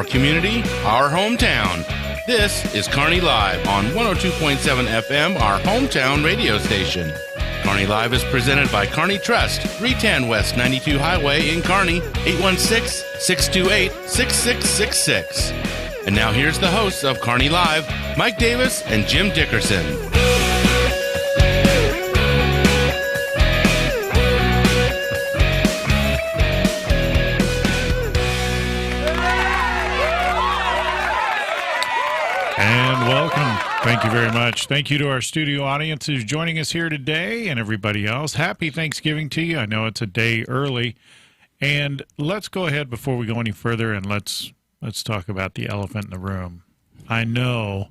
community, our hometown. This is Kearney Live on 102.7 FM, our hometown radio station. Kearney Live is presented by Kearney Trust, 310 West 92 Highway in Kearney, 816-628-6666. And now here's the hosts of Kearney Live, Mike Davis and Jim Dickerson. And welcome. Thank you very much. Thank you to our studio audience who's joining us here today and everybody else. Happy Thanksgiving to you. I know it's a day early. And let's go ahead before we go any further and let's talk about the elephant in the room. I know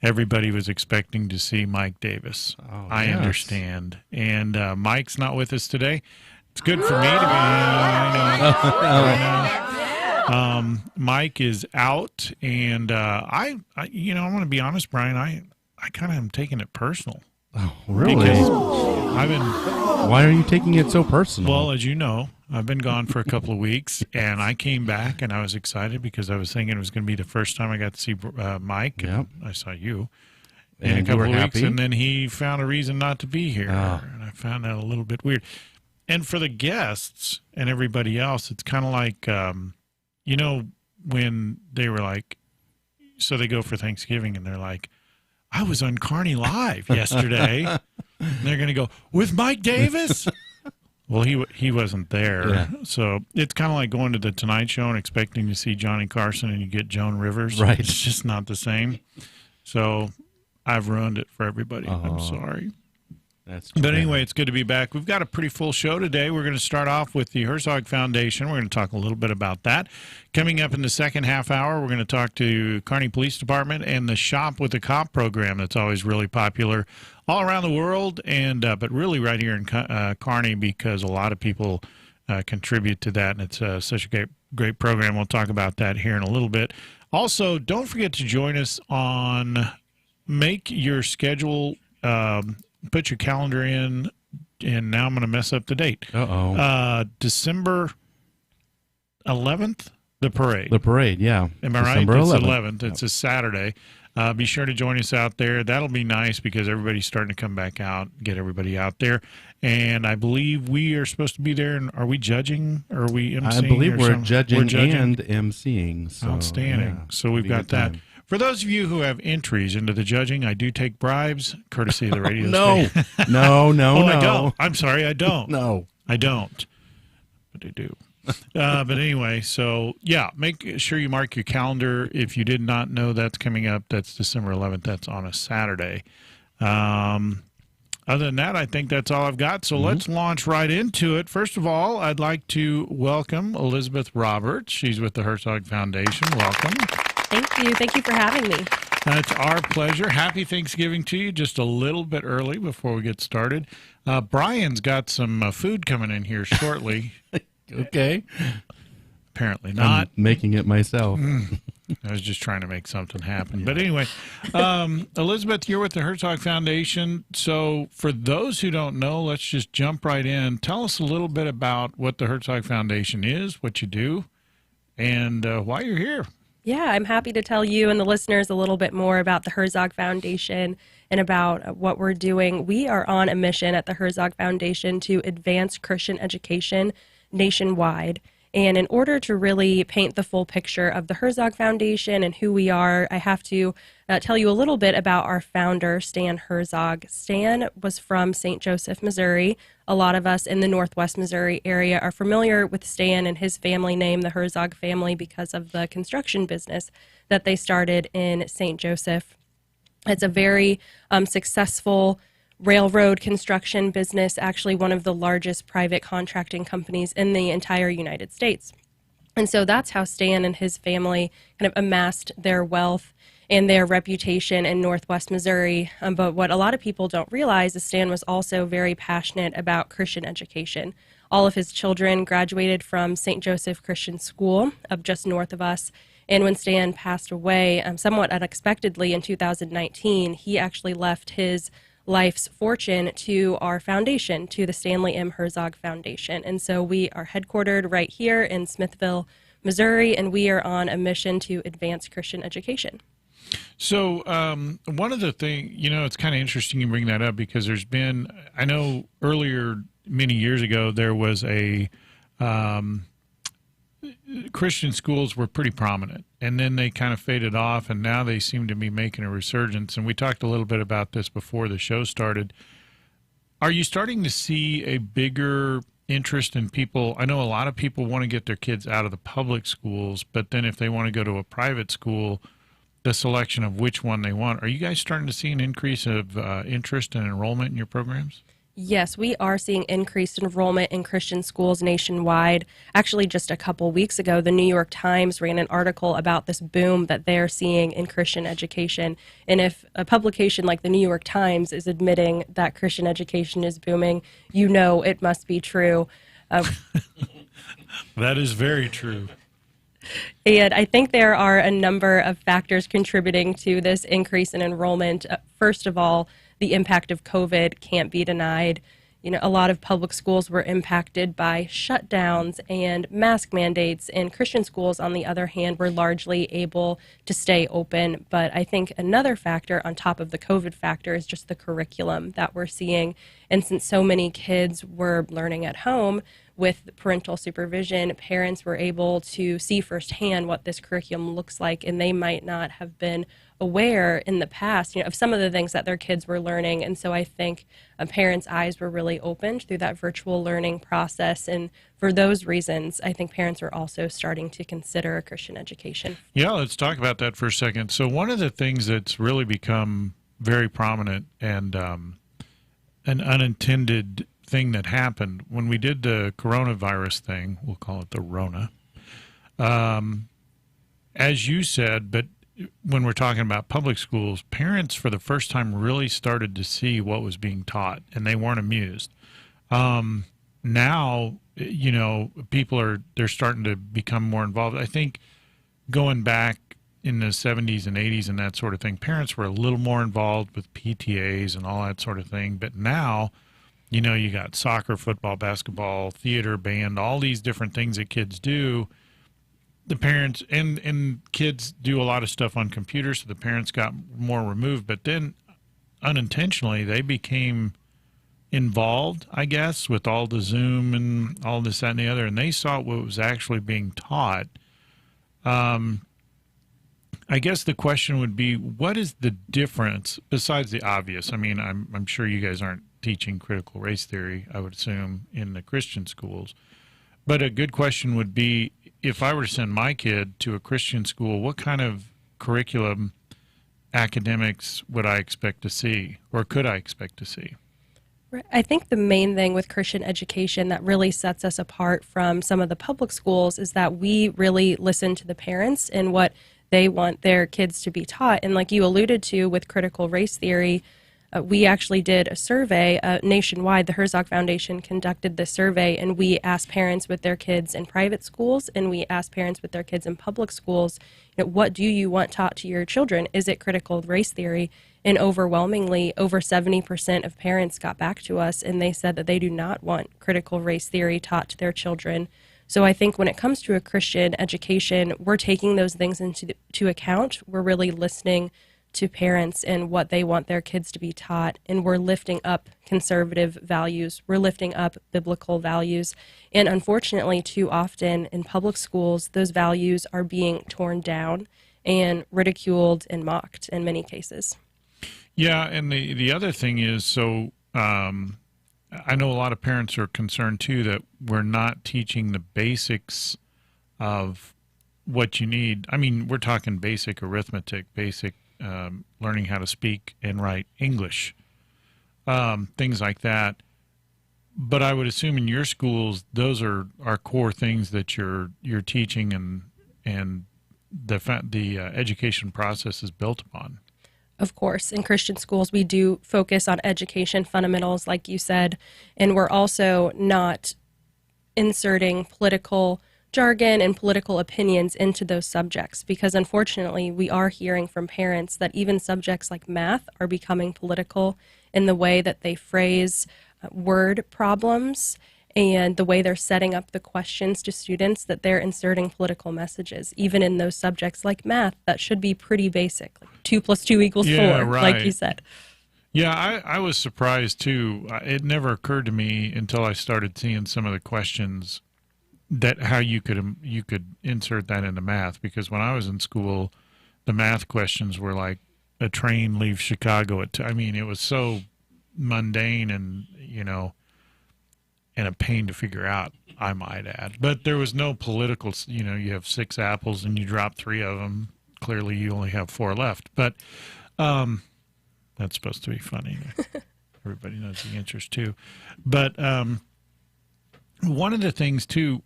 everybody was expecting to see Mike Davis. Oh, I yes. understand. And Mike's not with us today. It's good for me to be. I know. Mike is out, and I want to be honest, Brian. I kind of am taking it personal. Oh, really? Because Why are you taking it so personal? Well, as you know, I've been gone for a couple of weeks, and I came back, and I was excited because I was thinking it was going to be the first time I got to see Mike. Yep. I saw you in a And couple you of were weeks, happy? and then he found a reason not to be here, Oh. and I found that a little bit weird. And for the guests and everybody else, it's kind of like, when they were like, so they go for Thanksgiving, and they're like, I was on Kearney Live yesterday. And they're going to go, with Mike Davis? Well, he wasn't there. Yeah. So it's kind of like going to the Tonight Show and expecting to see Johnny Carson and you get Joan Rivers. Right. It's just not the same. So I've ruined it for everybody. Oh. I'm sorry. That's But anyway, it's good to be back. We've got a pretty full show today. We're going to start off with the Herzog Foundation. We're going to talk a little bit about that. Coming up in the second half hour, we're going to talk to Kearney Police Department and the Shop with a Cop program that's always really popular all around the world, and but really right here in Kearney because a lot of people contribute to that, and it's such a great program. We'll talk about that here in a little bit. Also, don't forget to join us on Make Your Schedule. Put your calendar in, and now I'm going to mess up the date. December 11th, the parade. The parade, yeah. Am I December right? It's 11th. 11th. It's a Saturday. Be sure to join us out there. That'll be nice because everybody's starting to come back out, get everybody out there. And I believe we are supposed to be there. And are we judging? Or are we emceeing? I believe we're something? judging and emceeing. So, Outstanding. yeah, So we've it'll be a got good that. time. For those of you who have entries into the judging, I do take bribes, courtesy of the radio No, station. no. I don't. I'm sorry, I don't. No. I don't. But I do. But anyway, so yeah, make sure you mark your calendar. If you did not know that's coming up, that's December 11th. That's on a Saturday. Other than that, I think that's all I've got. So let's launch right into it. First of all, I'd like to welcome Elizabeth Roberts. She's with the Herzog Foundation. Welcome. Thank you. Thank you for having me. It's our pleasure. Happy Thanksgiving to you. Just a little bit early before we get started. Brian's got some food coming in here shortly. Okay. Apparently not. I'm making it myself. I was just trying to make something happen. But anyway, Elizabeth, you're with the Herzog Foundation. So for those who don't know, let's just jump right in. Tell us a little bit about what the Herzog Foundation is, what you do, and why you're here. Yeah, I'm happy to tell you and the listeners a little bit more about the Herzog Foundation and about what we're doing. We are on a mission at the Herzog Foundation to advance Christian education nationwide. And in order to really paint the full picture of the Herzog Foundation and who we are, I have to tell you a little bit about our founder, Stan Herzog. Stan was from St. Joseph, Missouri. A lot of us in the Northwest Missouri area are familiar with Stan and his family name, the Herzog family, because of the construction business that they started in St. Joseph. It's a very successful railroad construction business, actually one of the largest private contracting companies in the entire United States. And so that's how Stan and his family kind of amassed their wealth and their reputation in Northwest Missouri. But what a lot of people don't realize is Stan was also very passionate about Christian education. All of his children graduated from St. Joseph Christian School up just north of us. And when Stan passed away, somewhat unexpectedly in 2019, he actually left his life's fortune to our foundation, to the Stanley M. Herzog Foundation. And so we are headquartered right here in Smithville, Missouri, and we are on a mission to advance Christian education. So one of the things, it's kind of interesting you bring that up because I know earlier, many years ago, there was Christian schools were pretty prominent, and then they kind of faded off, and now they seem to be making a resurgence. And we talked a little bit about this before the show started. Are you starting to see a bigger interest in people? I know a lot of people want to get their kids out of the public schools, but then if they want to go to a private school, the selection of which one they want. Are you guys starting to see an increase of interest and enrollment in your programs? Yes, we are seeing increased enrollment in Christian schools nationwide. Actually, just a couple weeks ago, the New York Times ran an article about this boom that they're seeing in Christian education. And if a publication like the New York Times is admitting that Christian education is booming, it must be true. That is very true. And I think there are a number of factors contributing to this increase in enrollment. First of all, the impact of COVID can't be denied. A lot of public schools were impacted by shutdowns and mask mandates, and Christian schools, on the other hand, were largely able to stay open. But I think another factor on top of the COVID factor is just the curriculum that we're seeing. And since so many kids were learning at home with parental supervision, parents were able to see firsthand what this curriculum looks like, and they might not have been aware in the past, of some of the things that their kids were learning. And so I think parents' eyes were really opened through that virtual learning process. And for those reasons, I think parents are also starting to consider a Christian education. Yeah, let's talk about that for a second. So one of the things that's really become very prominent and an unintended thing that happened when we did the coronavirus thing, we'll call it the Rona, as you said, but when we're talking about public schools, parents for the first time really started to see what was being taught, and they weren't amused. Now, people they're starting to become more involved. I think going back in the 70s and 80s and that sort of thing, parents were a little more involved with PTAs and all that sort of thing. But now, you got soccer, football, basketball, theater, band, all these different things that kids do. The parents and kids do a lot of stuff on computers, so the parents got more removed. But then unintentionally, they became involved, I guess, with all the Zoom and all this, that, and the other, and they saw what was actually being taught. I guess the question would be, what is the difference besides the obvious? I mean, I'm sure you guys aren't teaching critical race theory, I would assume, in the Christian schools. But a good question would be, if I were to send my kid to a Christian school, what kind of curriculum, academics would I expect to see, or could I expect to see? I think the main thing with Christian education that really sets us apart from some of the public schools is that we really listen to the parents and what they want their kids to be taught. And like you alluded to with critical race theory, we actually did a survey nationwide. The Herzog Foundation conducted this survey, and we asked parents with their kids in private schools, and we asked parents with their kids in public schools, what do you want taught to your children? Is it critical race theory? And overwhelmingly, over 70% of parents got back to us, and they said that they do not want critical race theory taught to their children. So I think when it comes to a Christian education, we're taking those things into account. We're really listening to parents and what they want their kids to be taught, and we're lifting up conservative values. We're lifting up biblical values. And unfortunately, too often in public schools, those values are being torn down and ridiculed and mocked in many cases. Yeah, and the other thing is, so I know a lot of parents are concerned too that we're not teaching the basics of what you need. I mean, we're talking basic arithmetic, basic learning how to speak and write English, things like that. But I would assume in your schools, those are core things that you're teaching, and the education process is built upon. Of course, in Christian schools, we do focus on education fundamentals, like you said, and we're also not inserting political jargon and political opinions into those subjects, because unfortunately we are hearing from parents that even subjects like math are becoming political in the way that they phrase word problems and the way they're setting up the questions to students, that they're inserting political messages, even in those subjects like math that should be pretty basic, like 2 + 2 = 4, like you said. Yeah, I was surprised too. It never occurred to me until I started seeing some of the questions that how you could insert that into math, because when I was in school, the math questions were like a train leaves Chicago at I mean, it was so mundane and, and a pain to figure out, I might add. But there was no political, you have 6 apples and you drop 3 of them. Clearly you only have 4 left. But that's supposed to be funny. Everybody knows the answers too. But one of the things too,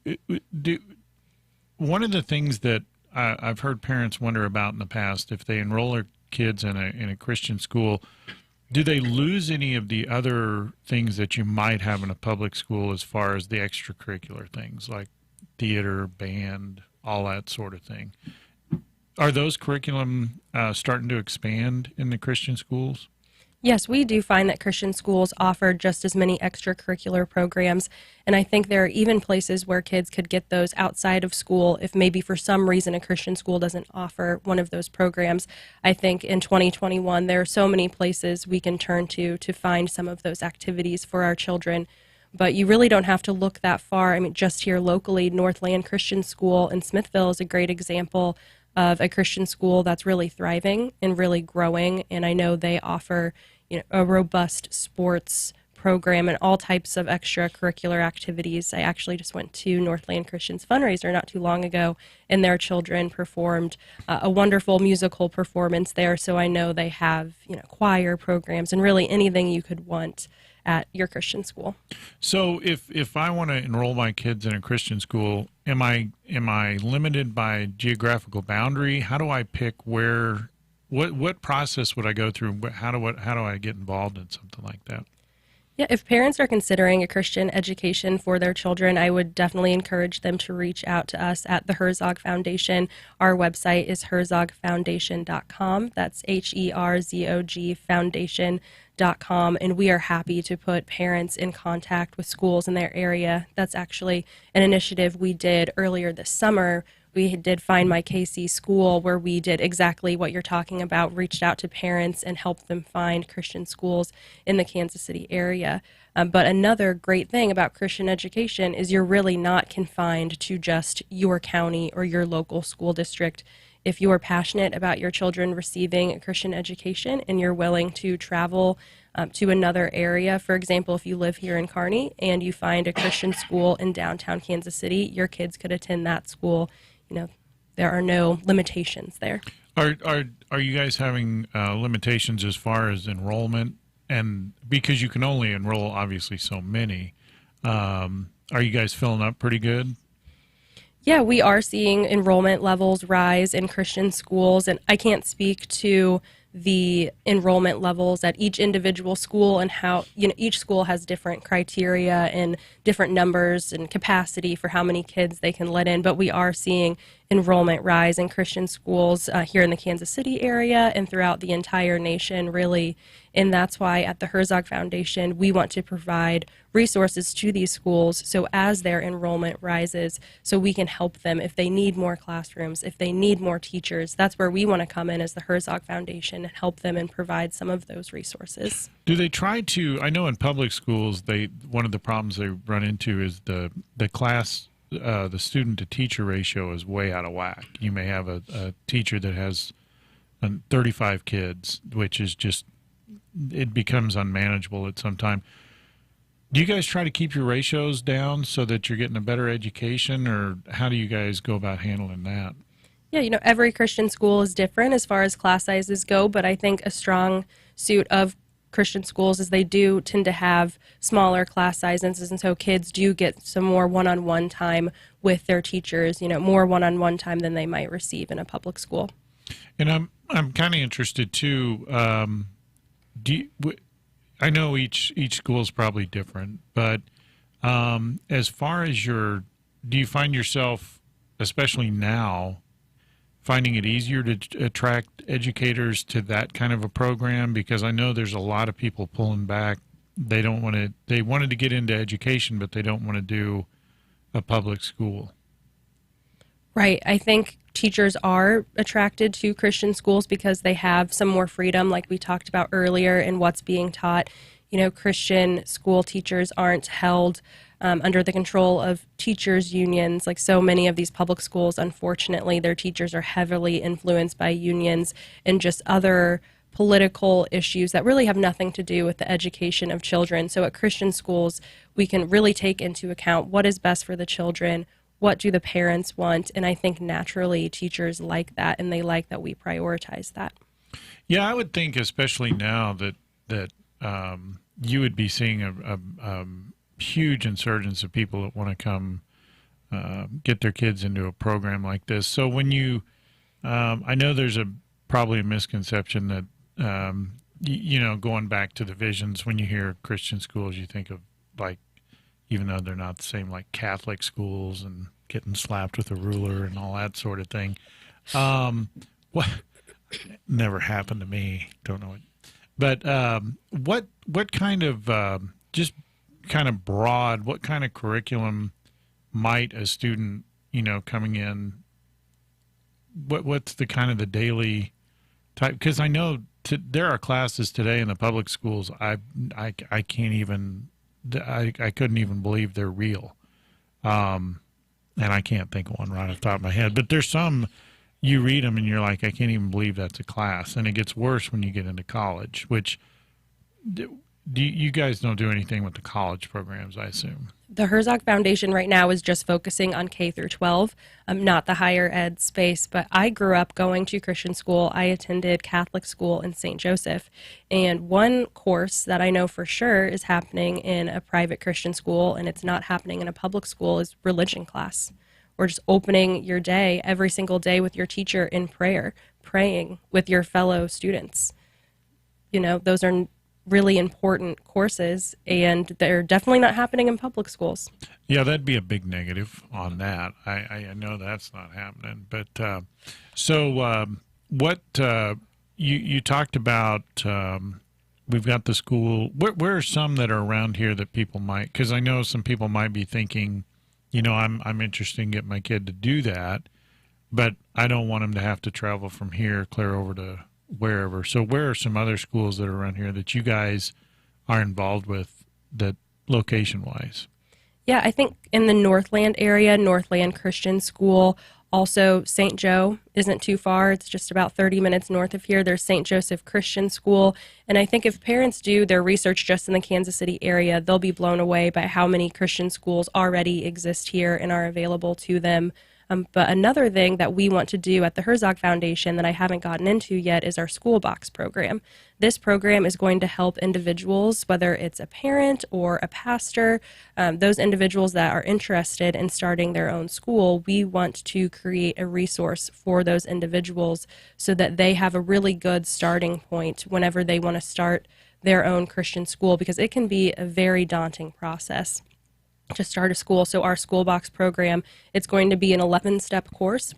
one of the things that I've heard parents wonder about in the past, if they enroll their kids in a Christian school, do they lose any of the other things that you might have in a public school as far as the extracurricular things like theater, band, all that sort of thing? Are those curriculum starting to expand in the Christian schools? Yes, we do find that Christian schools offer just as many extracurricular programs, and I think there are even places where kids could get those outside of school if maybe for some reason a Christian school doesn't offer one of those programs. I think in 2021 there are so many places we can turn to find some of those activities for our children, but you really don't have to look that far. I mean, just here locally, Northland Christian School in Smithville is a great example of a Christian school that's really thriving and really growing, and I know they offer a robust sports program and all types of extracurricular activities. I actually just went to Northland Christian's fundraiser not too long ago, and their children performed a wonderful musical performance there. So I know they have choir programs and really anything you could want at your Christian school. So if I want to enroll my kids in a Christian school, am I limited by geographical boundary? How do I pick where? What process would I go through? How do I get involved in something like that? Yeah, if parents are considering a Christian education for their children, I would definitely encourage them to reach out to us at the Herzog Foundation. Our website is herzogfoundation.com. That's HERZOG Foundation.com, and we are happy to put parents in contact with schools in their area. That's actually an initiative we did earlier this summer. We did Find My KC School, where we did exactly what you're talking about, reached out to parents and helped them find Christian schools in the Kansas City area. But another great thing about Christian education is you're really not confined to just your county or your local school district. If you are passionate about your children receiving a Christian education and you're willing to travel to another area, for example, if you live here in Kearney and you find a Christian school in downtown Kansas City, your kids could attend that school. There are no limitations there. Are you guys having limitations as far as enrollment? And because you can only enroll obviously so many, are you guys filling up pretty good? Yeah, we are seeing enrollment levels rise in Christian schools, and I can't speak to the enrollment levels at each individual school and how each school has different criteria and different numbers and capacity for how many kids they can let in, but we are seeing enrollment rise in Christian schools here in the Kansas City area and throughout the entire nation, really. And that's why at the Herzog Foundation, we want to provide resources to these schools so as their enrollment rises, so we can help them if they need more classrooms, if they need more teachers. That's where we want to come in as the Herzog Foundation and help them and provide some of those resources. Do they try to, I know in public schools, one of the problems they run into is the class, the student to teacher ratio is way out of whack. You may have a teacher that has 35 kids, which is just, it becomes unmanageable at some time. Do you guys try to keep your ratios down so that you're getting a better education, or how do you guys go about handling that? Yeah, every Christian school is different as far as class sizes go, but I think a strong suit of Christian schools is they do tend to have smaller class sizes, and so kids do get some more one-on-one time with their teachers, more one-on-one time than they might receive in a public school. And I'm kind of interested too. I know each school is probably different, but as far as do you find yourself, especially now, finding it easier to attract educators to that kind of a program? Because I know there's a lot of people pulling back they don't want to. They wanted to get into education, but they don't want to do a public school. Right. I think teachers are attracted to Christian schools because they have some more freedom, like we talked about earlier, in what's being taught. You know, Christian school teachers aren't held under the control of teachers' unions. Like so many of these public schools, unfortunately, their teachers are heavily influenced by unions and just other political issues that really have nothing to do with the education of children. So at Christian schools, we can really take into account what is best for the children, what do the parents want, and I think naturally teachers like that, and they like that we prioritize that. Yeah, I would think, especially now that you would be seeing a huge insurgence of people that want to come get their kids into a program like this. So when you, I know there's probably a misconception that you know, going back to the visions, when you hear Christian schools, you think of, like, even though they're not the same, like Catholic schools and getting slapped with a ruler and all that sort of thing. What never happened to me. Don't know it. But what kind of just kind of broad, what kind of curriculum might a student, you know, coming in, what's the kind of the daily type? Because I know there are classes today in the public schools I can't even, I couldn't even believe they're real. And I can't think of one right off the top of my head, but there's some, you read them and you're like, I can't even believe that's a class. And it gets worse when you get into college, which you guys don't do anything with the college programs, I assume. The Herzog Foundation right now is just focusing on K through 12, not the higher ed space, but I grew up going to Christian school. I attended Catholic school in St. Joseph, and one course that I know for sure is happening in a private Christian school and it's not happening in a public school is religion class. Or just opening your day every single day with your teacher in prayer, praying with your fellow students. You know, those are really important courses, and they're definitely not happening in public schools. Yeah, that'd be a big negative on that. I know that's not happening. But what you talked about, we've got the school. Where are some that are around here that people might, because I know some people might be thinking, you know, I'm interested in getting my kid to do that, but I don't want him to have to travel from here clear over to wherever. So where are some other schools that are around here that you guys are involved with, that location-wise? Yeah, I think in the Northland area, Northland Christian School, also St. Joe isn't too far. It's just about 30 minutes north of here. There's St. Joseph Christian School. And I think if parents do their research just in the Kansas City area, they'll be blown away by how many Christian schools already exist here and are available to them. But another thing that we want to do at the Herzog Foundation that I haven't gotten into yet is our school box program. This program is going to help individuals, whether it's a parent or a pastor, those individuals that are interested in starting their own school. We want to create a resource for those individuals so that they have a really good starting point whenever they want to start their own Christian school, because it can be a very daunting process to start a school. So our school box program, it's going to be an 11-step course,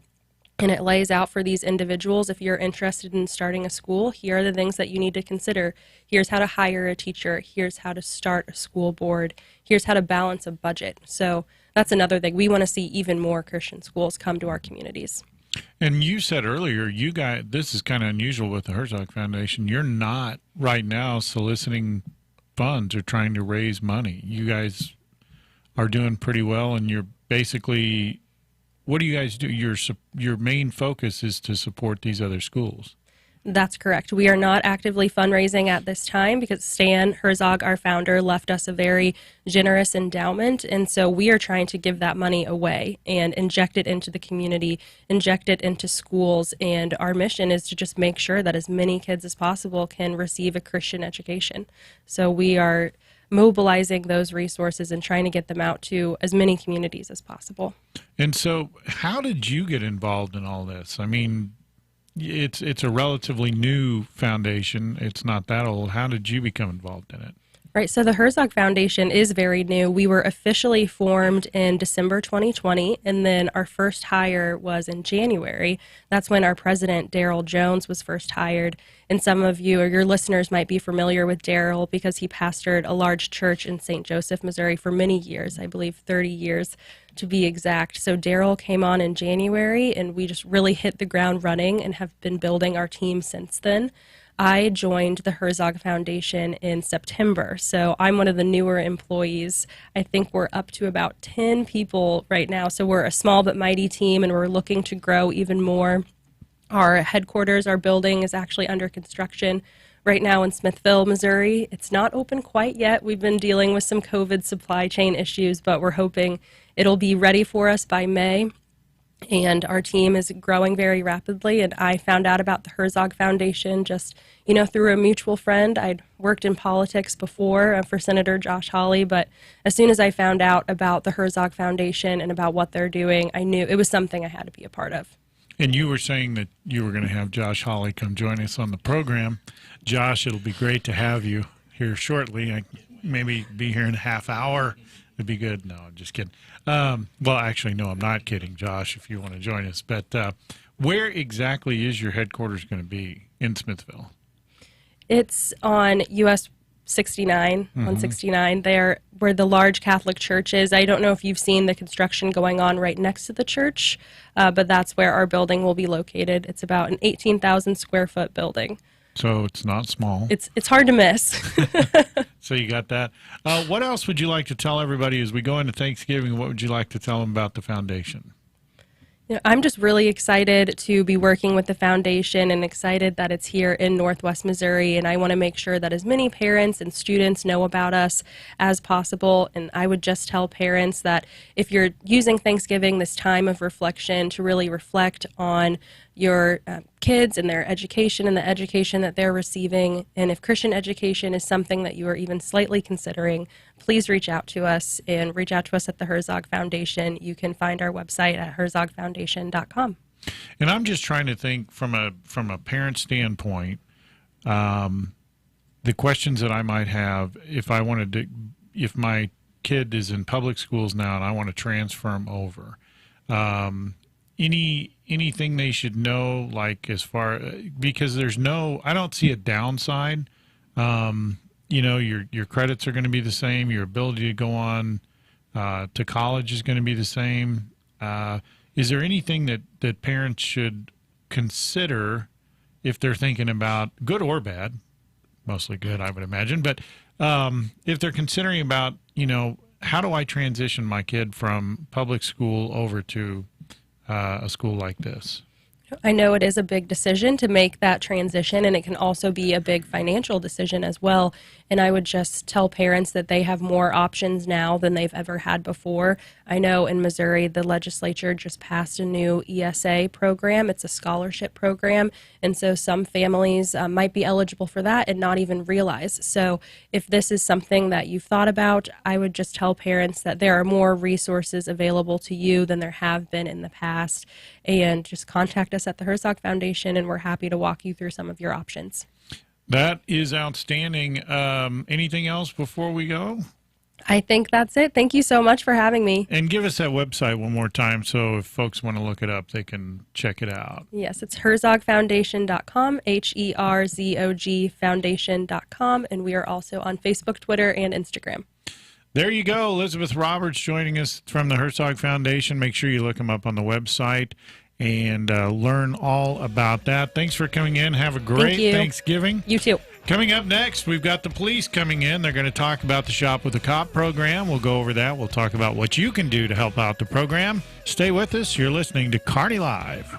and it lays out for these individuals, if you're interested in starting a school, here are the things that you need to consider. Here's how to hire a teacher. Here's how to start a school board. Here's how to balance a budget. So that's another thing. We want to see even more Christian schools come to our communities. And you said earlier, you guys, this is kind of unusual with the Herzog Foundation. You're not right now soliciting funds or trying to raise money. You guys are doing pretty well, and you're basically, what do you guys do? Your main focus is to support these other schools. That's correct. We are not actively fundraising at this time because Stan Herzog, our founder, left us a very generous endowment, and so we are trying to give that money away and inject it into the community, inject it into schools, and our mission is to just make sure that as many kids as possible can receive a Christian education. So we are mobilizing those resources and trying to get them out to as many communities as possible. And so how did you get involved in all this? I mean, it's a relatively new foundation. It's not that old. How did you become involved in it? Right, so the Herzog Foundation is very new. We were officially formed in December 2020, and then our first hire was in January. That's when our president, Daryl Jones, was first hired. And some of you or your listeners might be familiar with Daryl because he pastored a large church in St. Joseph, Missouri for many years, I believe 30 years to be exact. So Daryl came on in January, and we just really hit the ground running and have been building our team since then. I joined the Herzog Foundation in September, so I'm one of the newer employees. I think we're up to about 10 people right now, so we're a small but mighty team, and we're looking to grow even more. Our headquarters, our building, is actually under construction right now in Smithville, Missouri. It's not open quite yet. We've been dealing with some COVID supply chain issues, but we're hoping it'll be ready for us by May. And our team is growing very rapidly, and I found out about the Herzog Foundation just, through a mutual friend. I'd worked in politics before for Senator Josh Hawley, but as soon as I found out about the Herzog Foundation and about what they're doing, I knew it was something I had to be a part of. And you were saying that you were going to have Josh Hawley come join us on the program. Josh, it'll be great to have you here shortly. Maybe be here in a half hour. It'd be good. No, I'm just kidding. Well, actually, no, I'm not kidding, Josh, if you want to join us. But where exactly is your headquarters going to be in Smithville? It's on US 69, on 69 there, where the large Catholic church is. I don't know if you've seen the construction going on right next to the church, but that's where our building will be located. It's about an 18,000 square foot building. So it's not small. It's hard to miss. So you got that. What else would you like to tell everybody as we go into Thanksgiving? What would you like to tell them about the foundation? I'm just really excited to be working with the foundation and excited that it's here in Northwest Missouri, and I want to make sure that as many parents and students know about us as possible. And I would just tell parents that if you're using Thanksgiving, this time of reflection, to really reflect on your kids and their education and the education that they're receiving. And if Christian education is something that you are even slightly considering, please reach out to us and reach out to us at the Herzog Foundation. You can find our website at herzogfoundation.com. And I'm just trying to think from a parent standpoint, the questions that I might have if my kid is in public schools now and I want to transfer them over. Anything they should know, like as far, because I don't see a downside. Your credits are going to be the same. Your ability to go on to college is going to be the same. Is there anything that parents should consider if they're thinking about, good or bad, mostly good, I would imagine, but if they're considering about, how do I transition my kid from public school over to a school like this? I know it is a big decision to make that transition, and it can also be a big financial decision as well. And I would just tell parents that they have more options now than they've ever had before. I know in Missouri, the legislature just passed a new ESA program. It's a scholarship program, and so some families might be eligible for that and not even realize. So if this is something that you've thought about, I would just tell parents that there are more resources available to you than there have been in the past, and just contact us at the Herzog Foundation, and we're happy to walk you through some of your options. That is outstanding. Anything else before we go? I think that's it. Thank you so much for having me. And give us that website one more time so if folks want to look it up, they can check it out. Yes, it's herzogfoundation.com, HERZOG foundation.com, and we are also on Facebook, Twitter, and Instagram. There you go. Elizabeth Roberts joining us from the Herzog Foundation. Make sure you look them up on the website and learn all about that. Thanks for coming in. Have a great Thanksgiving. You too. Coming up next, we've got the police coming in. They're going to talk about the Shop with a Cop program. We'll go over that. We'll talk about what you can do to help out the program. Stay with us. You're listening to Kearney Live.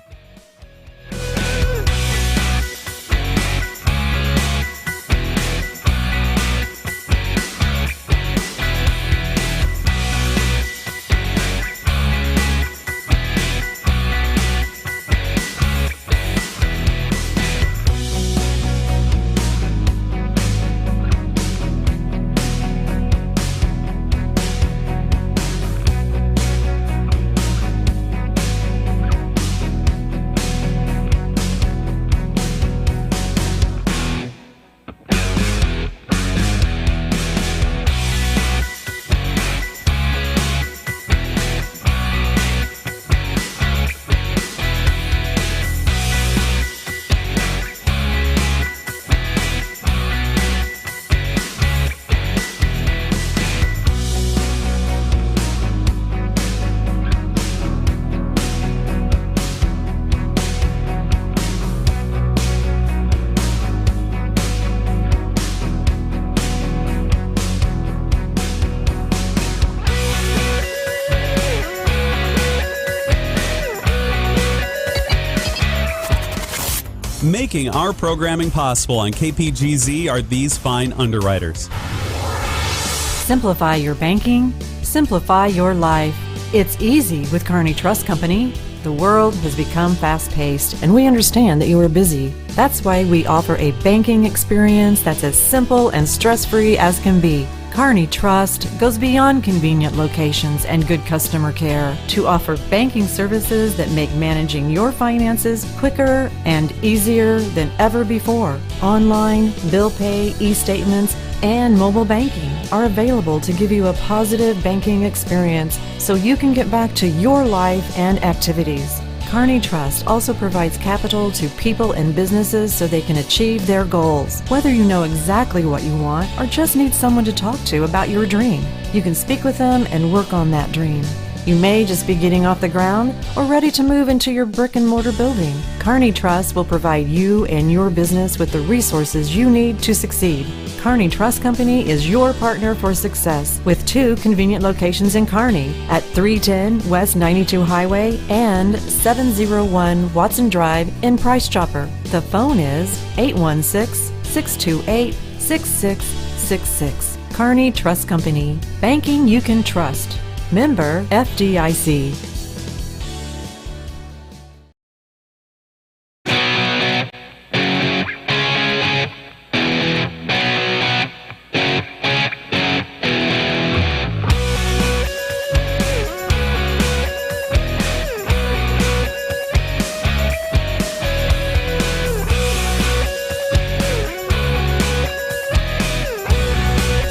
Making our programming possible on KPGZ are these fine underwriters. Simplify your banking, simplify your life. It's easy with Kearney Trust Company. The world has become fast-paced, and we understand that you are busy. That's why we offer a banking experience that's as simple and stress-free as can be. Kearney Trust goes beyond convenient locations and good customer care to offer banking services that make managing your finances quicker and easier than ever before. Online, bill pay, e-statements, and mobile banking are available to give you a positive banking experience so you can get back to your life and activities. Kearney Trust also provides capital to people and businesses so they can achieve their goals. Whether you know exactly what you want or just need someone to talk to about your dream, you can speak with them and work on that dream. You may just be getting off the ground or ready to move into your brick and mortar building. Kearney Trust will provide you and your business with the resources you need to succeed. Kearney Trust Company is your partner for success with 2 convenient locations in Kearney at 310 West 92 Highway and 701 Watson Drive in Price Chopper. The phone is 816-628-6666. Kearney Trust Company. Banking you can trust. Member FDIC.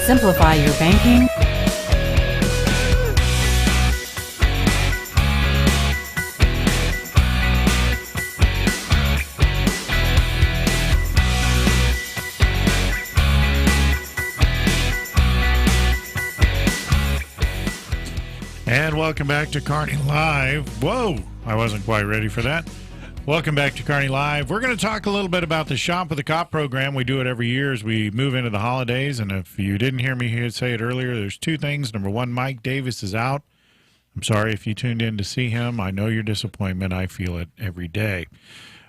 Simplify your banking. And welcome back to Kearney Live. Whoa, I wasn't quite ready for that. Welcome back to Kearney Live. We're going to talk a little bit about the Shop with the Cop program. We do it every year as we move into the holidays. And if you didn't hear me say it earlier, there's 2 things. Number 1, Mike Davis is out. I'm sorry if you tuned in to see him. I know your disappointment. I feel it every day.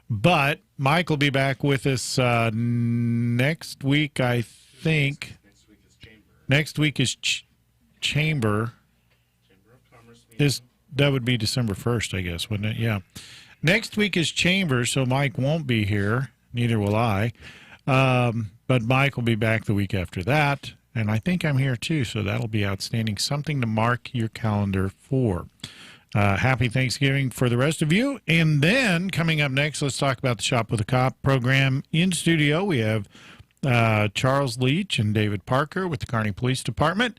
But Mike will be back with us next week, I think. Next week is Chamber. That would be December 1st, I guess, wouldn't it? Yeah. Next week is Chamber, so Mike won't be here. Neither will I. But Mike will be back the week after that. And I think I'm here too, so that'll be outstanding. Something to mark your calendar for. Happy Thanksgiving for the rest of you. And then coming up next, let's talk about the Shop with a Cop program. In studio, we have Charles Leach and David Parker with the Kearney Police Department.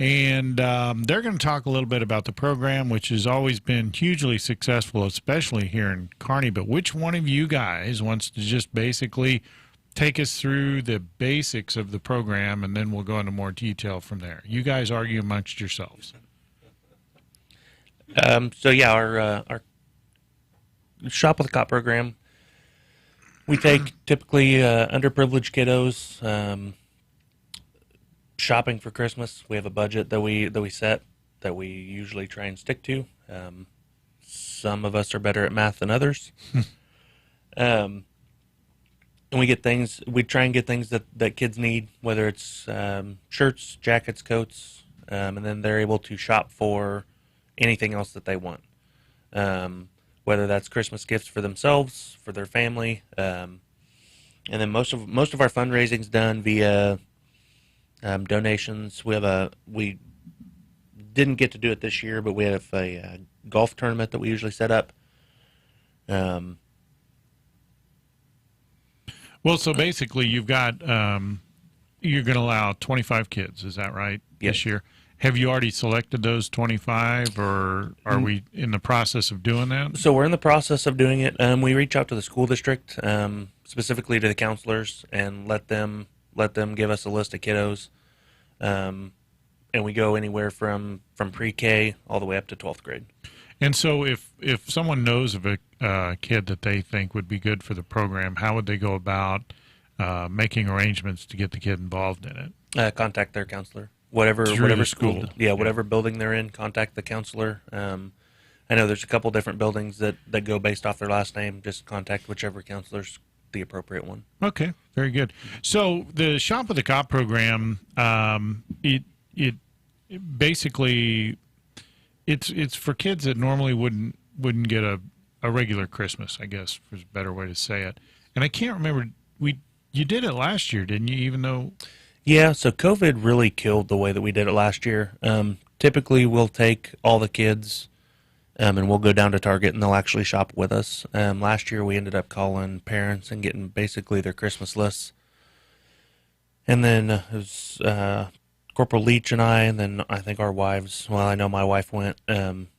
And they're going to talk a little bit about the program, which has always been hugely successful, especially here in Kearney. But which one of you guys wants to just basically take us through the basics of the program, and then we'll go into more detail from there? You guys argue amongst yourselves. Our Shop with a Cop program, we take typically underprivileged kiddos shopping for Christmas. We have a budget that we set that we usually try and stick to. Some of us are better at math than others. And we try and get things that kids need, whether it's shirts, jackets, coats, and then they're able to shop for anything else that they want. Whether that's Christmas gifts for themselves, for their family, and then most of our fundraising's done via donations. We didn't get to do it this year, but we have a golf tournament that we usually set up. Well, so basically you've got, you're going to allow 25 kids, is that right, Yes. this year? Have you already selected those 25, or are we in the process of doing that? So we're in the process of doing it. We reach out to the school district, specifically to the counselors, and let them give us a list of kiddos, and we go anywhere from pre-K all the way up to 12th grade. And so if someone knows of a kid that they think would be good for the program, how would they go about making arrangements to get the kid involved in it? Contact their counselor. Whatever school. Whatever building they're in, contact the counselor. I know there's a couple different buildings that go based off their last name. Just contact whichever counselor's the appropriate one. Okay, very good. So the Shop with the Cop program, it basically it's for kids that normally wouldn't get a regular Christmas, I guess, is a better way to say it. And I can't remember, you did it last year, didn't you? Even though, Yeah, so COVID really killed the way that we did it last year. Typically, we'll take all the kids, and we'll go down to Target, and they'll actually shop with us. Last year, we ended up calling parents and getting basically their Christmas lists. And then it was Corporal Leach and I, and then I think our wives, well, I know my wife went.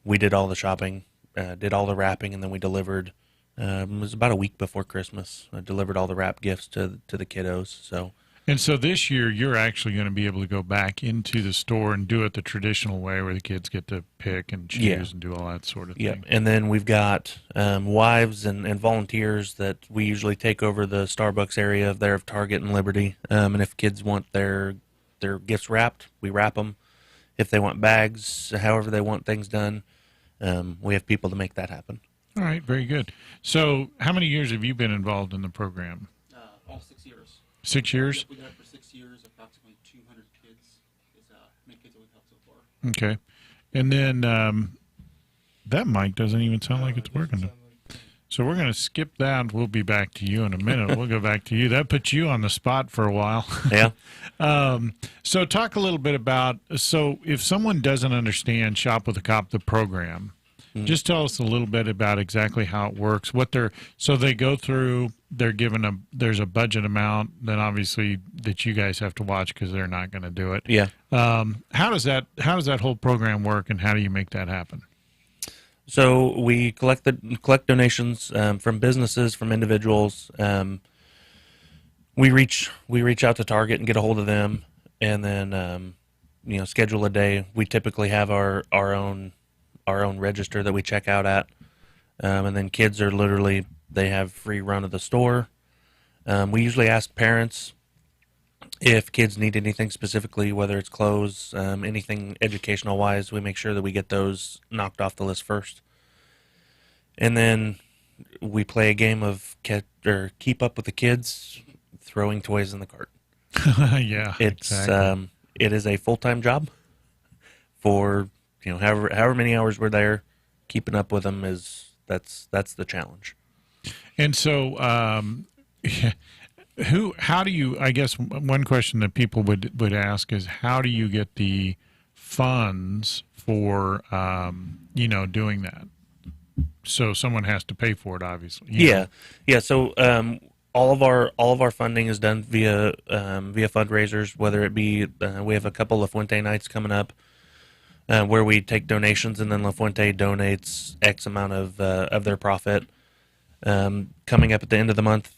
We did all the shopping, did all the wrapping, and then we delivered. It was about a week before Christmas. I delivered all the wrap gifts to the kiddos. So this year you're actually going to be able to go back into the store and do it the traditional way, where the kids get to pick and choose and do all that sort of thing. Yeah, and then we've got wives and volunteers that we usually take over the Starbucks area there of Target and Liberty. And if kids want their gifts wrapped, we wrap them. If they want bags, however they want things done, we have people to make that happen. All right, very good. So how many years have you been involved in the program? All 6 years. 6 years? We got it for 6 years, approximately 200 kids is how many kids that we've helped so far. Okay. And then that mic doesn't even sound like it's working. So we're going to skip that. We'll be back to you in a minute. We'll go back to you. That puts you on the spot for a while. Yeah. So talk a little bit about, so if someone doesn't understand Shop with a Cop, the program, just tell us a little bit about exactly how it works. So they go through, they're given there's a budget amount, then obviously that you guys have to watch because they're not going to do it. Yeah. How does that whole program work, and how do you make that happen? So we collect donations from businesses, from individuals. We reach out to Target and get a hold of them, and then schedule a day. We typically have our own register that we check out at, and then kids are literally, they have free run of the store. We usually ask parents if kids need anything specifically, whether it's clothes, anything educational wise. We make sure that we get those knocked off the list first, and then we play a game of keep up with the kids, throwing toys in the cart. Yeah, it's exactly. It is a full-time job. For however many hours we're there, keeping up with them that's the challenge. And so, how do you? I guess one question that people would ask is, how do you get the funds for doing that? So someone has to pay for it, obviously. Yeah. So all of our funding is done via fundraisers. Whether it be we have a couple of Fuente nights coming up, where we take donations, and then La Fuente donates X amount of their profit. Coming up at the end of the month,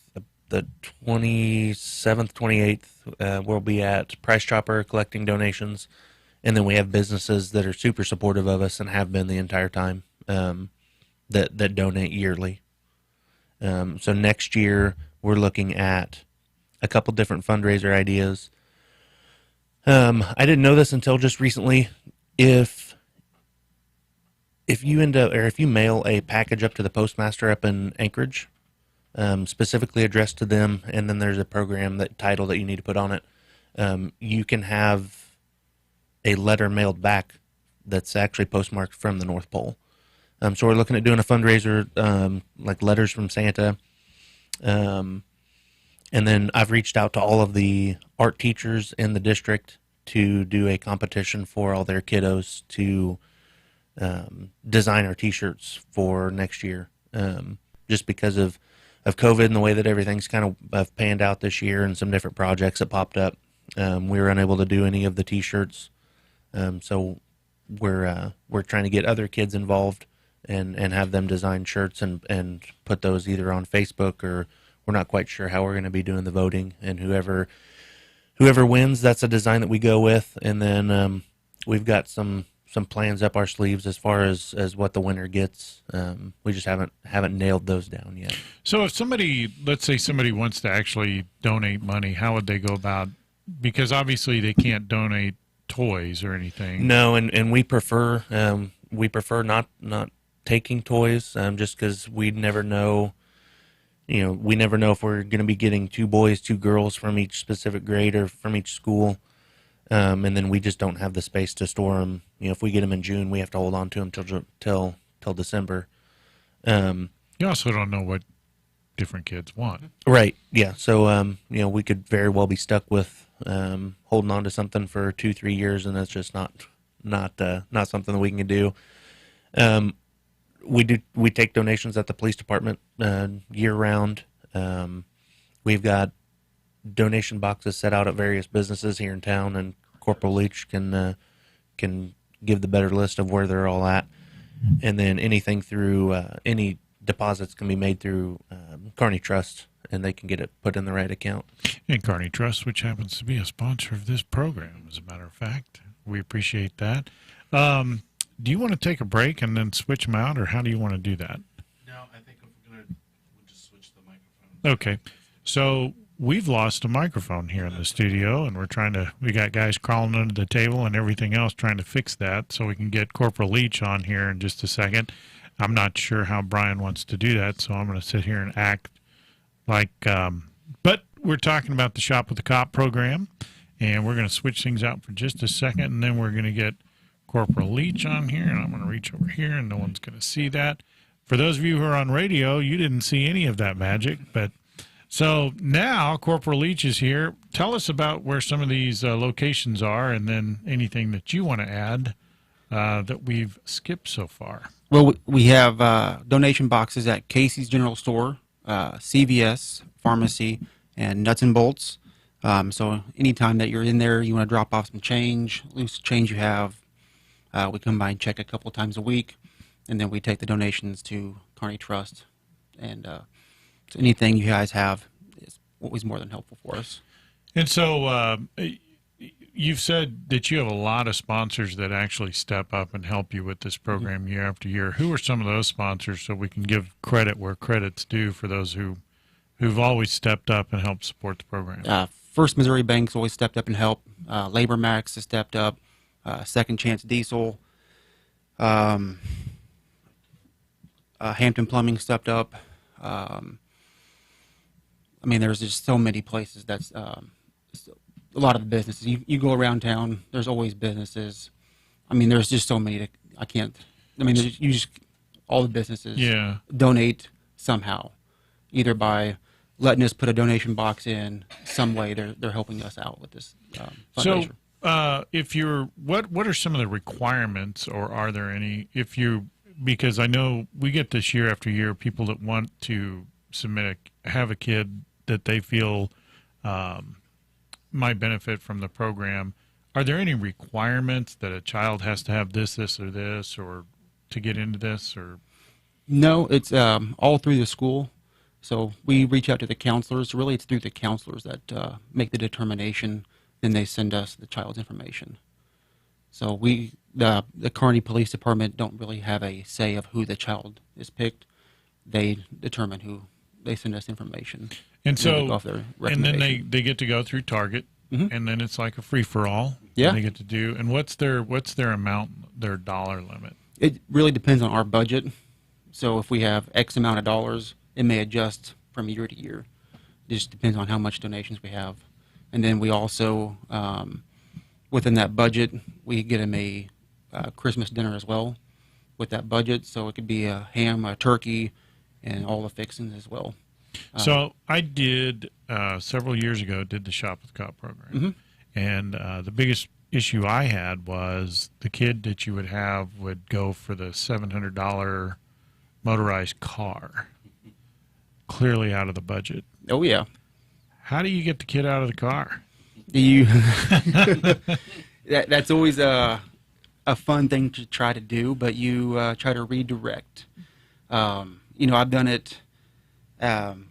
the 27th, 28th, we'll be at Price Chopper collecting donations, and then we have businesses that are super supportive of us and have been the entire time, that donate yearly. So next year we're looking at a couple different fundraiser ideas. I didn't know this until just recently. If you mail a package up to the postmaster up in Anchorage, specifically addressed to them, and then there's a program title that you need to put on it, you can have a letter mailed back that's actually postmarked from the North Pole. So we're looking at doing a fundraiser, like letters from Santa. And then I've reached out to all of the art teachers in the district to do a competition for all their kiddos to design our T-shirts for next year. Just because of COVID and the way that everything's kind of panned out this year, and some different projects that popped up, we were unable to do any of the T-shirts. So we're trying to get other kids involved and have them design shirts and put those either on Facebook, or we're not quite sure how we're going to be doing the voting, and whoever wins, that's a design that we go with. And then we've got some plans up our sleeves as far as what the winner gets. We just haven't nailed those down yet. So if let's say somebody wants to actually donate money, how would they go about? Because obviously they can't donate toys or anything. No, and we prefer not taking toys, just because we never know. we never know if we're going to be getting 2 boys, 2 girls from each specific grade or from each school. And then we just don't have the space to store them. If we get them in June, we have to hold on to them till December. You also don't know what different kids want. Right. Yeah. So, we could very well be stuck with holding on to something for 2-3 years, and that's just not something that we can do. We take donations at the police department year round. We've got donation boxes set out at various businesses here in town, and Corporal Leach can give the better list of where they're all at. And then anything through any deposits can be made through Kearney Trust, and they can get it put in the right account. And Kearney Trust, which happens to be a sponsor of this program, as a matter of fact. We appreciate that. Do you want to take a break and then switch them out, or how do you want to do that? No, I think we'll just switch the microphone. Okay. So we've lost a microphone here in the studio, and we got guys crawling under the table and everything else trying to fix that so we can get Corporal Leach on here in just a second. I'm not sure how Brian wants to do that, so I'm going to sit here and act like, but we're talking about the Shop with the Cop program, and we're going to switch things out for just a second, and then we're going to get Corporal Leach on here, and I'm going to reach over here, and no one's going to see that. For those of you who are on radio, you didn't see any of that magic, but so now Corporal Leach is here. Tell us about where some of these locations are, and then anything that you want to add that we've skipped so far. Well, we have donation boxes at Casey's General Store, CVS, Pharmacy, and Nuts and Bolts. So anytime that you're in there, you want to drop off some change, loose change you have, we come by and check a couple times a week, and then we take the donations to Kearney Trust. And so anything you guys have is always more than helpful for us. And so you've said that you have a lot of sponsors that actually step up and help you with this program year after year. Who are some of those sponsors, so we can give credit where credit's due for those who've always stepped up and helped support the program? First Missouri Bank's always stepped up and helped. Labor Max has stepped up. Second Chance Diesel. Hampton Plumbing stepped up. There's just so many places that's a lot of the businesses. You go around town, there's always businesses. There's just so many all the businesses donate somehow, either by letting us put a donation box in some way. They're helping us out with this fundraiser. So, what are some of the requirements, or are there any? Because I know we get this year after year people that want to have a kid that they feel might benefit from the program. Are there any requirements that a child has to have this, or this, or to get into this, or? No, it's all through the school. So we reach out to the counselors. Really, it's through the counselors that make the determination. Then they send us the child's information. So the Kearney Police Department don't really have a say of who the child is picked. They determine who. They send us information. And so, go off their and then they get to go through Target, and then it's like a free-for-all. Yeah. They get to do. And what's their amount, their dollar limit? It really depends on our budget. So if we have X amount of dollars, it may adjust from year to year. It just depends on how much donations we have. And then we also, within that budget, we get them a Christmas dinner as well with that budget. So it could be a ham, a turkey, and all the fixings as well. So I did, several years ago, did the Shop with Cop program. And the biggest issue I had was the kid that you would have would go for the $700 motorized car, clearly out of the budget. Oh, yeah. How do you get the kid out of the car? That's always a fun thing to try to do, but you try to redirect. I've done it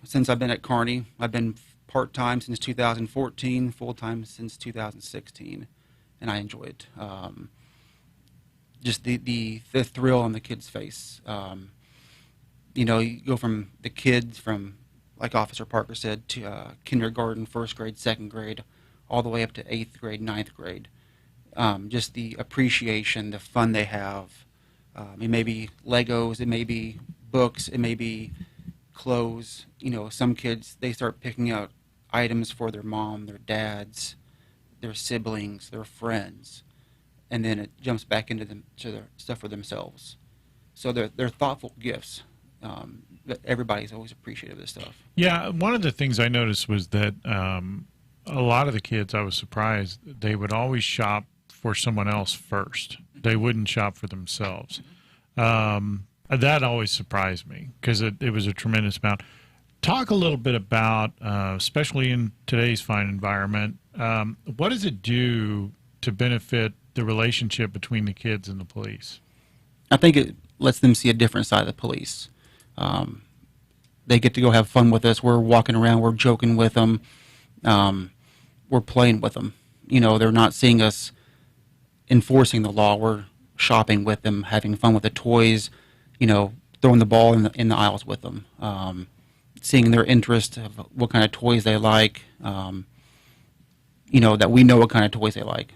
since I've been at Kearney. I've been part-time since 2014, full-time since 2016, and I enjoy it. Just the thrill on the kid's face. You go from the kids from, like Officer Parker said, to kindergarten, first grade, second grade, all the way up to 8th grade, 9th grade. Just the appreciation, the fun they have. It may be Legos, it may be books, it may be clothes. Some kids, they start picking out items for their mom, their dads, their siblings, their friends, and then it jumps back into their stuff for themselves. So they're thoughtful gifts. Everybody's always appreciative of this stuff. Yeah, one of the things I noticed was that a lot of the kids, I was surprised, they would always shop for someone else first. They wouldn't shop for themselves. That always surprised me because it was a tremendous amount. Talk a little bit about, especially in today's fine environment, what does it do to benefit the relationship between the kids and the police? I think it lets them see a different side of the police. They get to go have fun with us. We're walking around. We're joking with them. We're playing with them. They're not seeing us enforcing the law. We're shopping with them, having fun with the toys, throwing the ball in the aisles with them, seeing their interest of what kind of toys they like, that we know what kind of toys they like.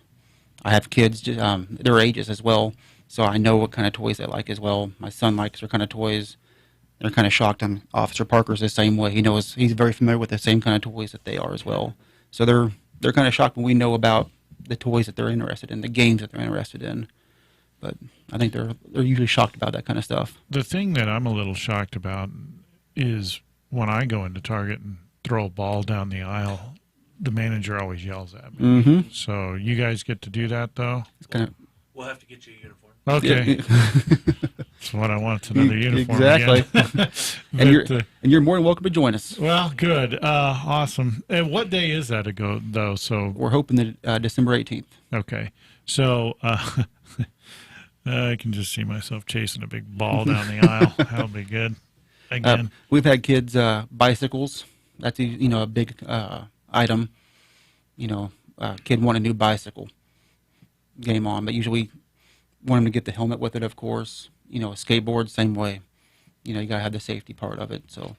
I have kids, their ages as well, so I know what kind of toys they like as well. My son likes their kind of toys. They're kind of shocked. Officer Parker's the same way. He's very familiar with the same kind of toys that they are as well. So they're kind of shocked when we know about the toys that they're interested in, the games that they're interested in. But I think they're usually shocked about that kind of stuff. The thing that I'm a little shocked about is when I go into Target and throw a ball down the aisle, the manager always yells at me. Mm-hmm. So you guys get to do that, though? It's kind of. We'll have to get you a uniform. Okay. That's what I want, another uniform. Exactly. But, and you're more than welcome to join us. Well, good. Awesome. And what day is that ago, though? So we're hoping that December 18th. Okay. So I can just see myself chasing a big ball down the aisle. That'll be good. Again. We've had kids bicycles. That's a big item. Kid want a new bicycle. Game on, but usually want them to get the helmet with it, of course. A skateboard, same way. You got to have the safety part of it. So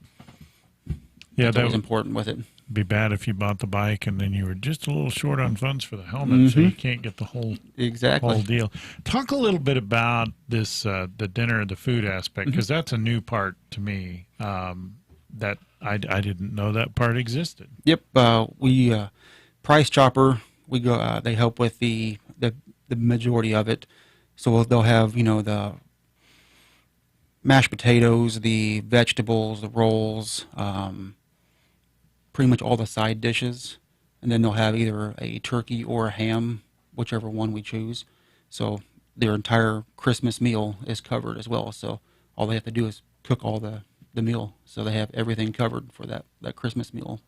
yeah, that was important with it. Be bad if you bought the bike and then you were just a little short on funds for the helmet, so you can't get the whole deal. Talk a little bit about this, the dinner, the food aspect, because that's a new part to me that I didn't know that part existed. Yep, we Price Chopper. We go. They help with the majority of it. So they'll have the mashed potatoes, the vegetables, the rolls, pretty much all the side dishes, and then they'll have either a turkey or a ham, whichever one we choose. So their entire Christmas meal is covered as well. So all they have to do is cook all the meal. So they have everything covered for that Christmas meal.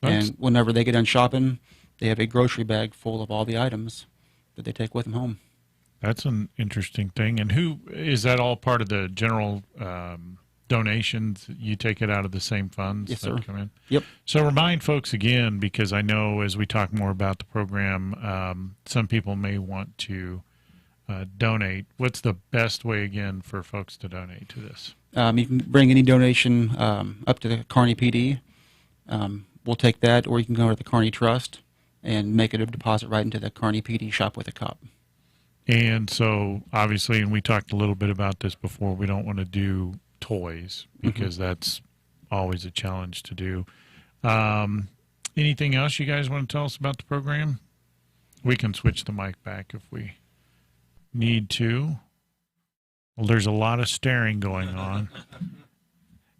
Nice. And whenever they get done shopping, they have a grocery bag full of all the items that they take with them home. That's an interesting thing. And who is that? All part of the general donations? You take it out of the same funds? Yes, that sir. Come in? Yep. So remind folks again, because I know as we talk more about the program, some people may want to donate. What's the best way again for folks to donate to this? You can bring any donation up to the Kearney PD. We'll take that, or you can go to the Kearney Trust and make it a deposit right into the Kearney PD Shop with a Cop. And so, obviously, and we talked a little bit about this before, we don't want to do toys because that's always a challenge to do. Anything else you guys want to tell us about the program? We can switch the mic back if we need to. Well, there's a lot of staring going on.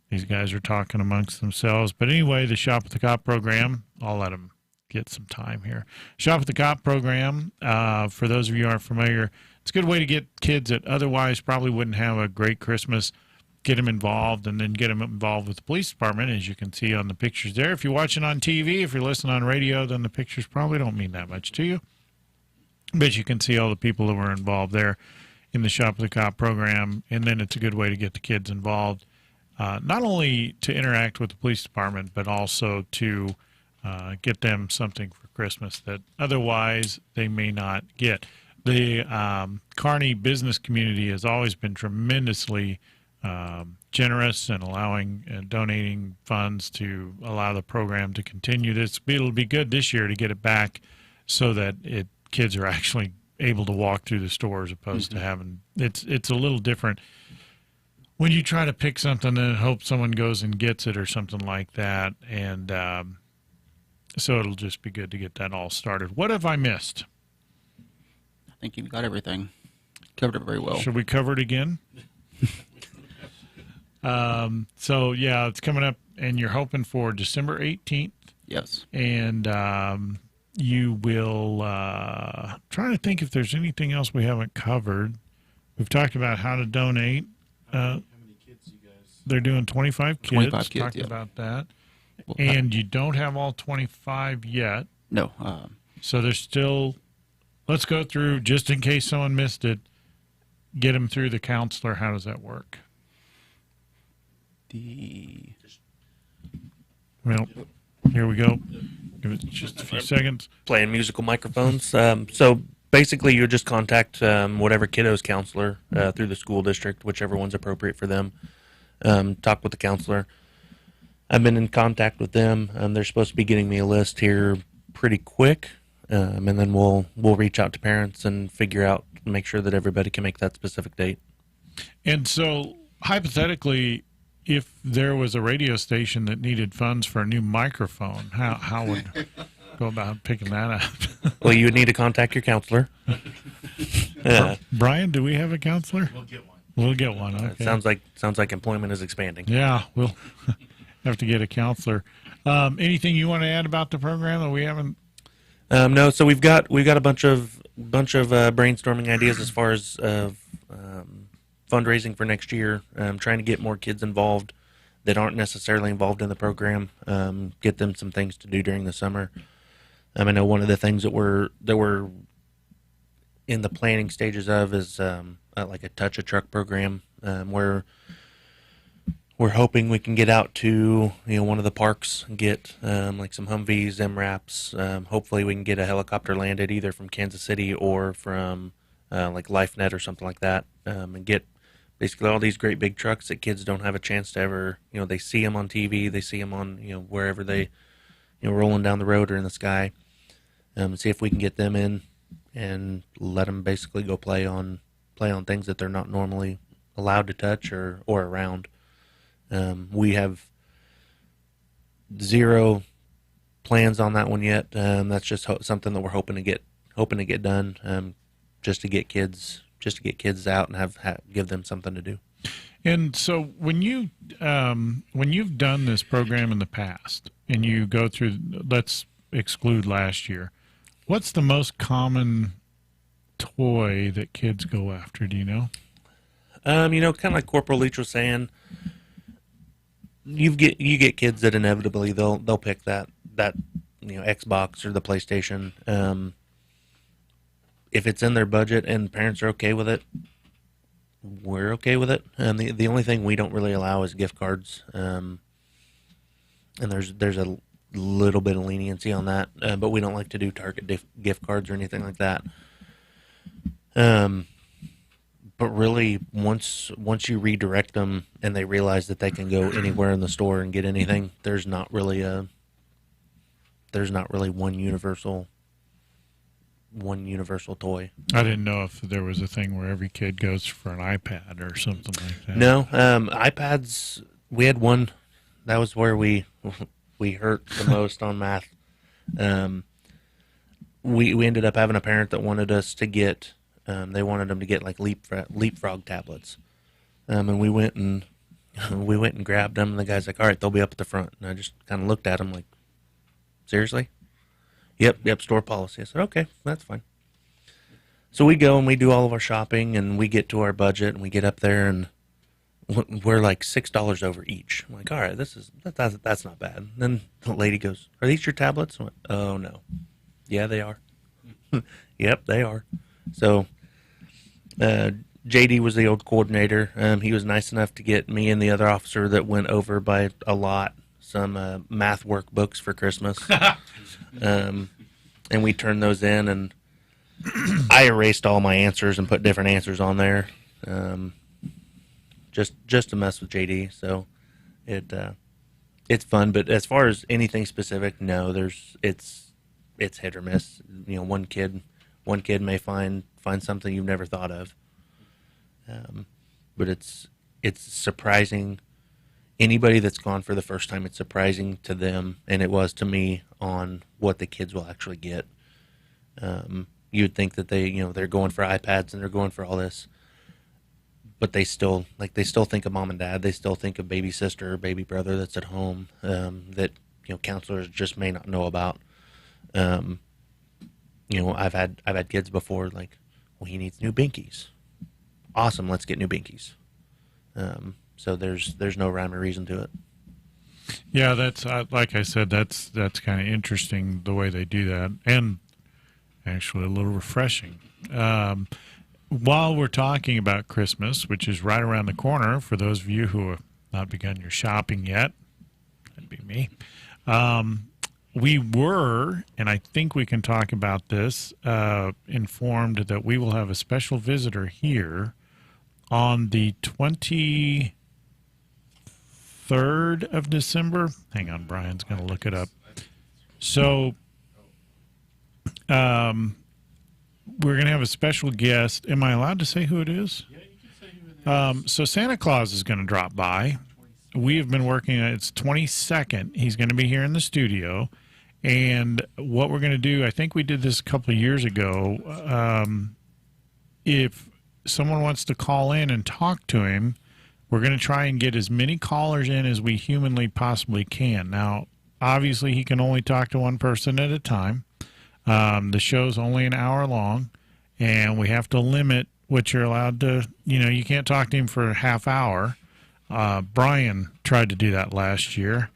These guys are talking amongst themselves. But anyway, the Shop with the Cop program, I'll let them get some time here. Shop with the Cop program, for those of you who aren't familiar, it's a good way to get kids that otherwise probably wouldn't have a great Christmas, get them involved, and then get them involved with the police department, as you can see on the pictures there. If you're watching on TV, if you're listening on radio, then the pictures probably don't mean that much to you. But you can see all the people that were involved there in the Shop with the Cop program, and then it's a good way to get the kids involved, not only to interact with the police department, but also to get them something for Christmas that otherwise they may not get. The Kearney business community has always been tremendously generous and allowing and donating funds to allow the program to continue. It'll be good this year to get it back so that kids are actually able to walk through the store as opposed to having it's a little different. when you try to pick something and hope someone goes and gets it or something like that. And so it'll just be good to get that all started. What have I missed? I think you've got everything. Covered it very well. Should we cover it again? So, yeah, it's coming up, and you're hoping for December 18th. Yes. And you will trying to think if there's anything else we haven't covered. We've talked about how to donate. How many kids you guys? They're doing 25 kids. 25 kids, Talked yeah. about that. Well, And you don't have all 25 yet. No. So there's still, let's go through, just in case someone missed it, get them through the counselor. How does that work? Well, here we go. Give it just a few seconds. Playing musical microphones. So basically, you just contact whatever kiddo's counselor through the school district, whichever one's appropriate for them. Talk with the counselor. I've been in contact with them. They're supposed to be getting me a list here pretty quick, and then we'll reach out to parents and figure out, make sure that everybody can make that specific date. And so, hypothetically, if there was a radio station that needed funds for a new microphone, how would go about picking that up? Well, you would need to contact your counselor. Brian, do we have a counselor? We'll get one. We'll get one. Okay. Sounds like employment is expanding. Yeah, we'll have to get a counselor. Anything you want to add about the program that we haven't? No, so we've got a bunch of brainstorming ideas as far as fundraising for next year. Trying to get more kids involved that aren't necessarily involved in the program. Get them some things to do during the summer. I know one of the things that we're in the planning stages of is like a Touch a Truck program, where we're hoping we can get out to one of the parks and get like some Humvees, MRAPs. Hopefully we can get a helicopter landed either from Kansas City or from like LifeNet or something like that, and get basically all these great big trucks that kids don't have a chance to ever. They see them on TV, they see them on wherever they rolling down the road or in the sky. See if we can get them in and let them basically go play on things that they're not normally allowed to touch or around. We have zero plans on that one yet. That's just something that we're hoping to get done, just to get kids out and give them something to do. And so when you've done this program in the past and you go through, let's exclude last year, what's the most common toy that kids go after? Do you know? Kind of like Corporal Leach was saying, you get kids that inevitably they'll pick that Xbox or the PlayStation. If it's in their budget and parents are okay with it, we're okay with it. The only thing we don't really allow is gift cards. And there's a little bit of leniency on that, but we don't like to do Target gift cards or anything like that. But really, once you redirect them and they realize that they can go anywhere in the store and get anything, there's not really one universal toy. I didn't know if there was a thing where every kid goes for an iPad or something like that. No, iPads. We had one. That was where we hurt the most on math. We ended up having a parent that wanted us to get. They wanted them to get like leapfrog tablets, and we went and grabbed them. And the guy's like, "All right, they'll be up at the front." And I just kind of looked at him like, "Seriously?" Yep, store policy. I said, "Okay, that's fine." So we go and we do all of our shopping, and we get to our budget, and we get up there, and we're like $6 over each. I'm like, "All right, that's not bad." And then the lady goes, "Are these your tablets?" I went, "Oh no, yeah, they are." Yep, they are. So JD was the old coordinator. He was nice enough to get me and the other officer that went over by a lot some math workbooks for Christmas. And we turned those in, and I erased all my answers and put different answers on there, just to mess with JD. So it's fun. But as far as anything specific, no, it's hit or miss. One kid may find something you've never thought of, but it's surprising. Anybody that's gone for the first time, it's surprising to them, and it was to me, on what the kids will actually get. You'd think that they're going for iPads and they're going for all this, but they still think of mom and dad. They still think of baby sister or baby brother that's at home, that counselors just may not know about. I've had kids before, like, well, he needs new binkies. Awesome, let's get new binkies. So there's no rhyme or reason to it. Yeah, that's like I said, that's kind of interesting the way they do that, and actually a little refreshing. While we're talking about Christmas, which is right around the corner, for those of you who have not begun your shopping yet, that'd be me. We were, and I think we can talk about this, informed that we will have a special visitor here on the 23rd of December. Hang on, Brian's going to look it up. So we're going to have a special guest. Am I allowed to say who it is? Yeah, you can say who it is. So Santa Claus is going to drop by. We have been working on it's 22nd. He's going to be here in the studio. And what we're going to do, I think we did this a couple of years ago. If someone wants to call in and talk to him, we're going to try and get as many callers in as we humanly possibly can. Now, obviously, he can only talk to one person at a time. The show's only an hour long, and we have to limit what you're allowed to, you can't talk to him for a half hour. Brian tried to do that last year.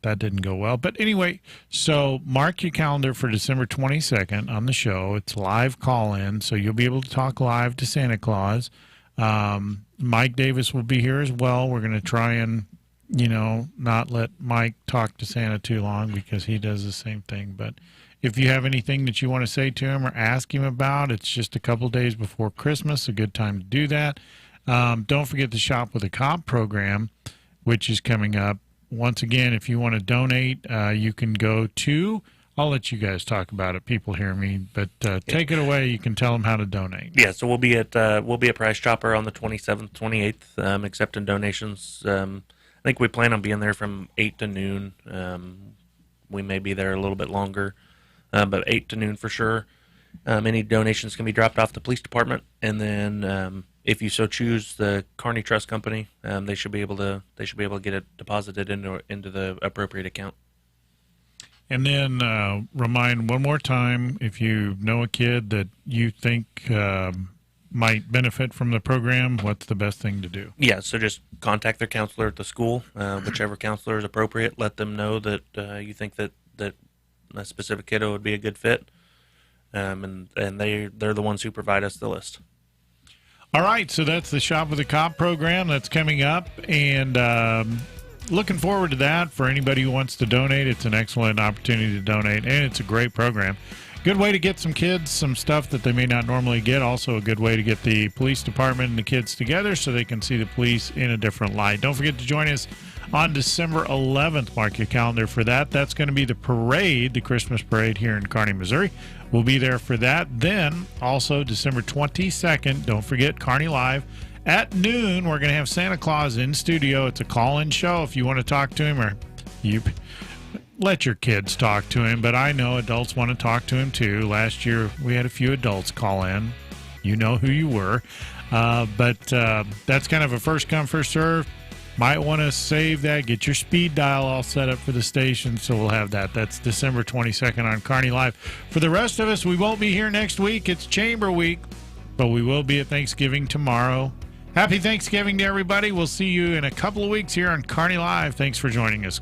That didn't go well. But anyway, so mark your calendar for December 22nd on the show. It's live call-in, so you'll be able to talk live to Santa Claus. Mike Davis will be here as well. We're going to try and, not let Mike talk to Santa too long because he does the same thing. But if you have anything that you want to say to him or ask him about, it's just a couple days before Christmas, a good time to do that. Don't forget the Shop with a Cop program, which is coming up. Once again, if you want to donate, you can go to, I'll let you guys talk about it. People hear me, but take it away. You can tell them how to donate. Yeah, so we'll be at Price Chopper on the 27th, 28th, accepting donations. I think we plan on being there from 8 to noon. We may be there a little bit longer, but 8 to noon for sure. Any donations can be dropped off the police department, and then if you so choose, the Kearney Trust Company, they should be able to get it deposited into the appropriate account. And then remind one more time, if you know a kid that you think might benefit from the program, what's the best thing to do? Yeah, so just contact their counselor at the school, whichever counselor is appropriate. Let them know that you think that a specific kiddo would be a good fit, and they're the ones who provide us the list. All right, so that's the Shop with a Cop program that's coming up, and looking forward to that. For anybody who wants to donate, it's an excellent opportunity to donate, and it's a great program. Good way to get some kids some stuff that they may not normally get. Also a good way to get the police department and the kids together so they can see the police in a different light. Don't forget to join us on December 11th. Mark your calendar for that. That's going to be the parade, the Christmas parade here in Kearney, Missouri. We'll be there for that. Then also December 22nd, don't forget Kearney Live. At noon, we're going to have Santa Claus in studio. It's a call-in show if you want to talk to him, or you let your kids talk to him. But I know adults want to talk to him too. Last year, we had a few adults call in. You know who you were. But that's kind of a first come, first serve. Might want to save that. Get your speed dial all set up for the station, so we'll have that. That's December 22nd on Kearney Live. For the rest of us, we won't be here next week. It's Chamber Week, but we will be at Thanksgiving tomorrow. Happy Thanksgiving to everybody. We'll see you in a couple of weeks here on Kearney Live. Thanks for joining us.